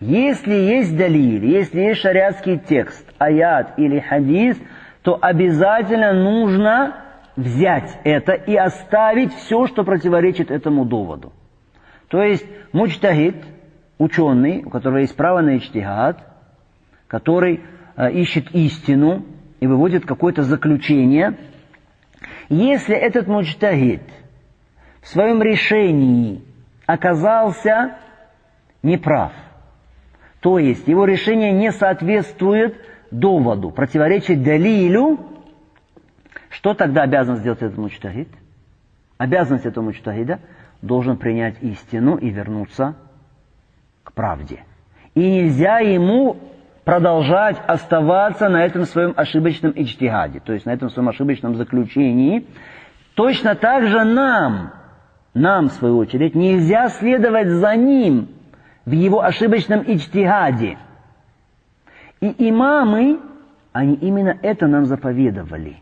Если есть далиль, если есть шариатский текст, аят или хадис, то обязательно нужно взять это и оставить все, что противоречит этому доводу. То есть муджтахид, ученый, у которого есть право на иджтихад, который ищет истину и выводит какое-то заключение, если этот муджтахид в своем решении оказался неправ, то есть его решение не соответствует доводу, противоречит далилю, что тогда обязан сделать этот муджтахид? Обязанность этого муджтахида должен принять истину и вернуться к правде. И нельзя ему продолжать оставаться на этом своем ошибочном иджтихаде, то есть на этом своем ошибочном заключении. Точно так же нам, в свою очередь, нельзя следовать за ним в его ошибочном иджтихаде. И имамы, они именно это нам заповедовали.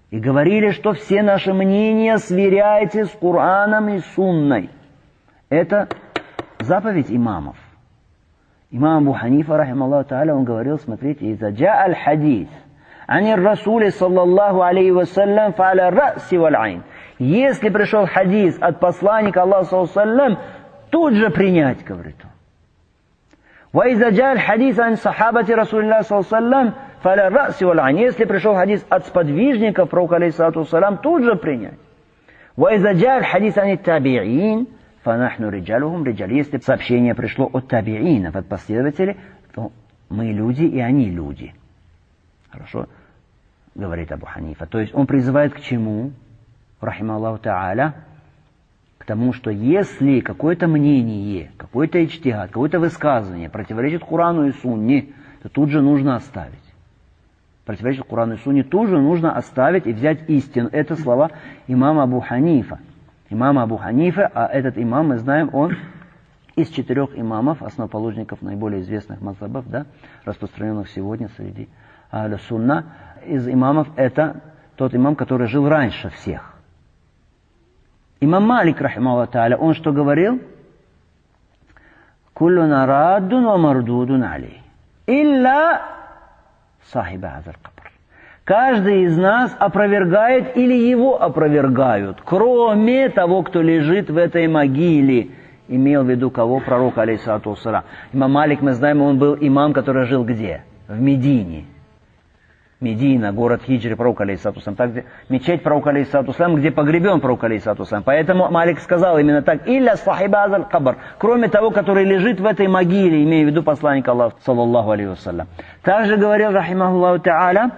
И говорили, что все наши мнения сверяйте с Кораном и Сунной. Это заповедь имамов. Имам Абу Ханифа, рахималлаху тааля, он говорил, смотрите, «Иза джаа аль-хадис, анир расули, саллаллаху алейхи вассалям, фа'аля ра'си валь-айн». Если пришел хадис от посланника Аллаха, саллаллаху алейхи вассалям, тут же принять, говорит он. «Ва иза джаа аль-хадис ан сахабати расулиллахи, саллаллаху алейхи вассалям, фа'аля ра'си валь-айн». Если пришел хадис от сподвижников пророка, алейхиссалату вассалям, тут же принять. «Ва иза джаа аль-хадис ан таби'ин, фанахну риджалухум риджаль». Если сообщение пришло от табиинов, от последователей, то мы люди, и они люди. Хорошо? Говорит Абу Ханифа. То есть он призывает к чему? Рахималлаху тааля, к тому, что если какое-то мнение, какой-то иджтихад, какое-то высказывание противоречит Корану и Сунне, то тут же нужно оставить. Противоречит Корану и Сунне, тут же нужно оставить и взять истину. Это слова имама Абу Ханифа. Имама Абу Ханифа, а этот имам, мы знаем, он из 4 имамов, основоположников наиболее известных мазхабов, да, распространенных сегодня среди ахля сунна. Из имамов это тот имам, который жил раньше всех. Имам Малик, рахимахуллаху тааля, он что говорил? «Куллуна раддун ва мардудун алей, илля сахиба азаль кабр». Каждый из нас опровергает или его опровергают, кроме того, кто лежит в этой могиле. Имел в виду кого? Пророка, алейхиссалату вассалям. Имам Малик, мы знаем, он был имам, который жил где? В Медине. Медина, город хиджры пророка, алейхиссалату вассалям. Так, где мечеть пророка, алейхиссалату вассалям, где погребен пророк, алейхиссалату вассалям. Поэтому Малик сказал именно так: «Илля сахиба азаль кабр», кроме того, который лежит в этой могиле, имея в виду посланника Аллаха, саллаллаху алейхи вассалям. Также говорил, рахимахуллаху тааля,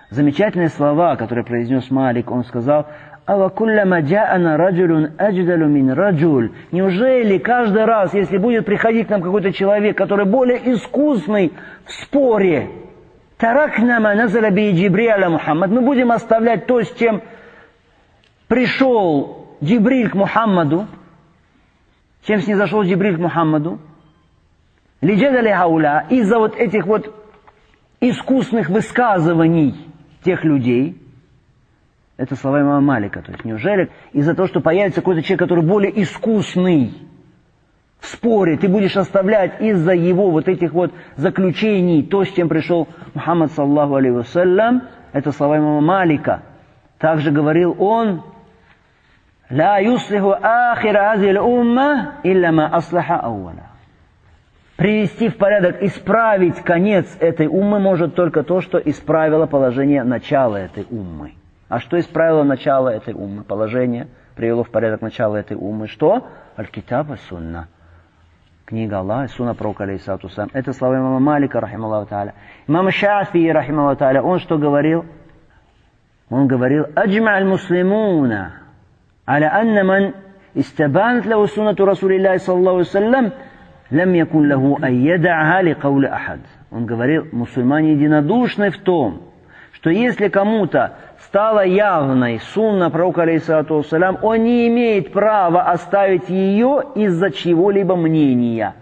замечательные слова, которые произнес Малик. Он сказал: «Авакулляма джа'ана раджулун адждалу мин раджуль». Неужели каждый раз, если будет приходить к нам какой-то человек, который более искусный в споре, таракна ма назаля би Джибриль аля Мухаммад, мы будем оставлять то, с чем пришел Джибриль к Мухаммаду, чем снизошел Джибриль к Мухаммаду, лиджадали хауля, из-за вот этих вот искусных высказываний тех людей». Это слова имама Малика. То есть неужели из-за того, что появится какой-то человек, который более искусный в споре, ты будешь оставлять из-за его вот этих вот заключений то, с чем пришел Мухаммад, саллаллаху алейхи вассалям? Это слова имама Малика. Также говорил он: «Ла юслиху ахира азиль умма илля ма аслаха ауаля». Привести в порядок, исправить конец этой уммы может только то, что исправило положение начала этой уммы. А что исправило начало этой уммы? Положение привело в порядок начало этой уммы. Что? Аль-Китаб ва-Сунна. Книга Аллаха, Сунна пророка, алейхиссалату вассалям. Это слова имама Малика, рахималлаху тааля. Имам Шафии, рахималлаху тааля, он что говорил? Он говорил: «Аджма аль-муслимуна аля анна ман истабанат лаху суннату расулиллахи саллаллаху алейхи вассалям лам якун лаху ан яд'аха ли каули ахад». Он говорил, мусульмане единодушны в том, что если кому-то стала явной сунна пророка, алейхиссалату вассалям, он не имеет права оставить ее из-за чьего-либо мнения.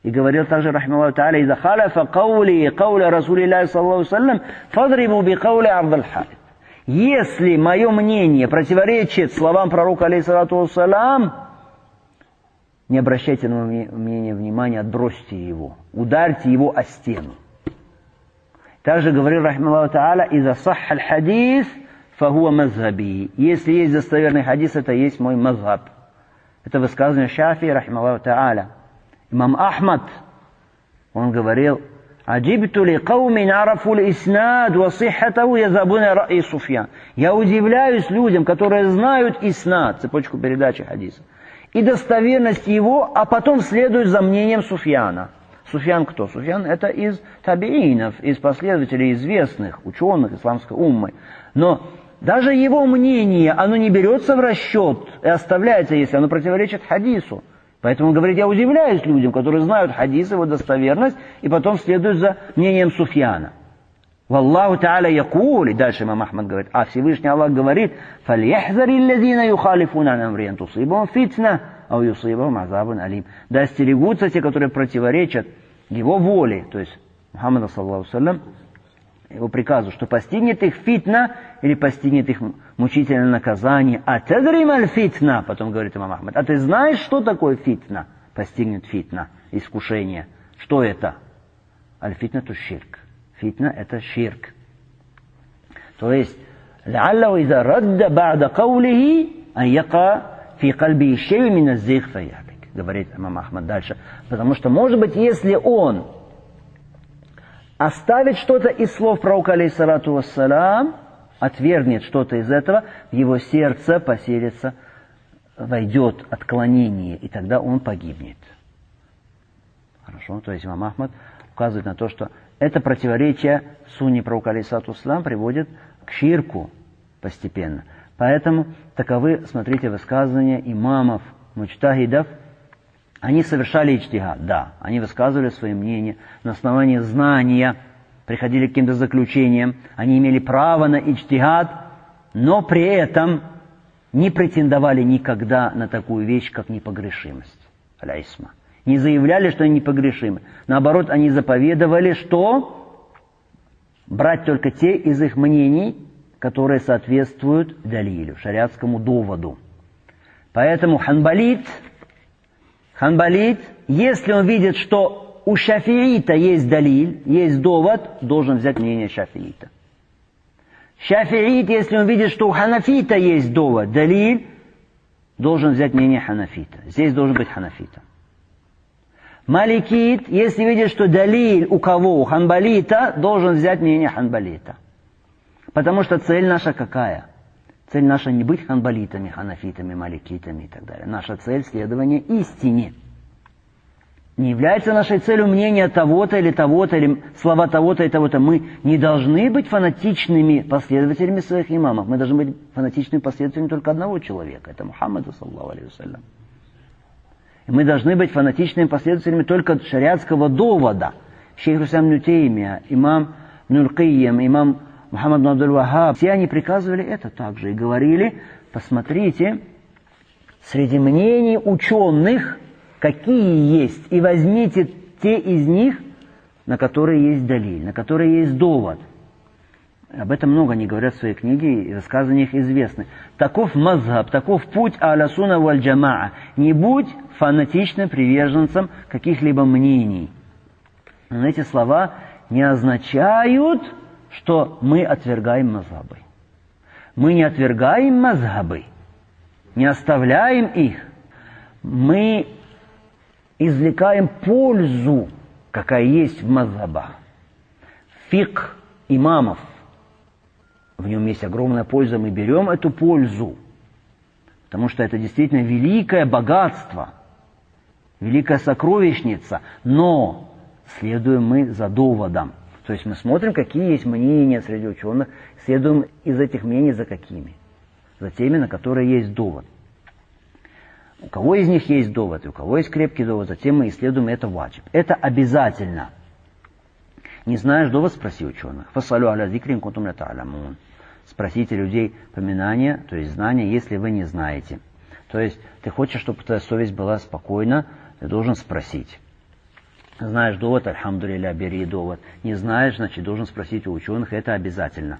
И говорил также, рахимахуллаху тааля: «Иза халяфа каули кауля расулиллахи саллаллаху алейхи вассалям, фадрибу би каули ардаль хаид». Если мое мнение противоречит словам пророка, алейхиссалату вассалям, Не обращайте на мнение внимания, отбросьте его. Ударьте его о стену. Также говорил, рахималлаху та'аля, «Иза сахха аль-хадис, фахуа мазхаби». Если есть достоверный хадис, это есть мой мазхаб. Это высказывание Шафии, рахималлаху та'аля. Имам Ахмад, он говорил, «Аджибту ли каумин арафу л-иснад ва сиххатаху язабуна ра'и Суфьян». Я удивляюсь людям, которые знают иснад, цепочку передачи хадиса, и достоверность его, а потом следуют за мнением Суфьяна. Суфьян кто? Суфьян это из табиинов, из последователей известных ученых исламской уммы. Но даже его мнение, оно не берется в расчет и оставляется, если оно противоречит хадису. Поэтому он говорит, я удивляюсь людям, которые знают хадис, его достоверность, и потом следуют за мнением Суфьяна. Валлаху та'аля якуль, и дальше имам Ахмад говорит, а Всевышний Аллах говорит, фальяхзари лладина юхалифуна ан амри ан тусибахум фитна, ау юсибахум азабун алим. Да остерегутся те, которые противоречат его воле, то есть Мухаммаду саллаллаху саллям, его приказу, что постигнет их фитна, или постигнет их мучительное наказание. А тадри маль фитна, потом говорит имам Ахмад, а ты знаешь, что такое фитна? Постигнет фитна, искушение. Что это? Аль-фитна ту ширк. Фитна это ширк. То есть, л'аллаху иза радда ба'да каулихи, ан яка фи кальби шей мин аззиг фаяхлик. Говорит имам Ахмад дальше. Потому что, может быть, если он оставит что-то из слов пророка, алейхиссалату вассалям, отвергнет что-то из этого, в его сердце поселится, войдет отклонение, и тогда он погибнет. Хорошо, то есть имам Ахмад указывает на то, что это противоречие сунне пророка, алейхиссалату вассалям, приводит к ширку постепенно. Поэтому таковы, смотрите, высказывания имамов, муджтахидов. Они совершали иджтихад, да, они высказывали свои мнения на основании знания, приходили к каким-то заключениям, они имели право на иджтихад, но при этом не претендовали никогда на такую вещь, как непогрешимость. Аляйсма. Не заявляли, что они непогрешимы. Наоборот, они заповедовали, что брать только те из их мнений, которые соответствуют далилю, шариатскому доводу. Поэтому ханбалит, если он видит, что у шафиита есть далиль, есть довод, должен взять мнение шафиита. Шафиит, если он видит, что у ханафита есть довод, далиль, должен взять мнение ханафита. Здесь должен быть ханафита. Маликит, если видит, что далиль у кого? У ханбалита, должен взять мнение ханбалита. Потому что цель наша какая? Цель наша не быть ханбалитами, ханафитами, маликитами и так далее. Наша цель — следование истине. Не является нашей целью мнение того-то, или слова того-то и того-то. Мы не должны быть фанатичными последователями своих имамов. Мы должны быть фанатичными последователями только одного человека. Это Мухаммада, саллаллаху алейхи вассалям. И мы должны быть фанатичными последователями только шариатского довода. Шейх Ислам ибн Теймия, имам Ибн аль-Каййим, имам Мухаммад ибн Абдуль-Ваххаб, все они приказывали это также и говорили, посмотрите, среди мнений ученых, какие есть, и возьмите те из них, на которые есть далиль, на которые есть довод. Об этом много они говорят в своей книге, и высказывания их известны. Таков мазхаб, таков путь аля сунна валь джамаа. Не будь фанатичным приверженцем каких-либо мнений. Но эти слова не означают, что мы отвергаем мазхабы. Мы не отвергаем мазхабы, не оставляем их. Мы извлекаем пользу, какая есть в мазхабах. Фикх имамов, в нем есть огромная польза, мы берем эту пользу, потому что это действительно великое богатство, великая сокровищница, но следуем мы за доводом. То есть мы смотрим, какие есть мнения среди ученых, следуем из этих мнений за какими? За теми, на которые есть довод. У кого из них есть довод, и у кого есть крепкий довод, затем мы исследуем это ваджиб. Это обязательно. Не знаешь довод, спроси ученых. Фасалю аля зикрин кунтум ля та'ламун. Спросите людей поминания, то есть знания, если вы не знаете. То есть ты хочешь, чтобы твоя совесть была спокойна, ты должен спросить. Знаешь довод, альхамдулилля, бери довод. Не знаешь, значит, должен спросить у ученых, это обязательно.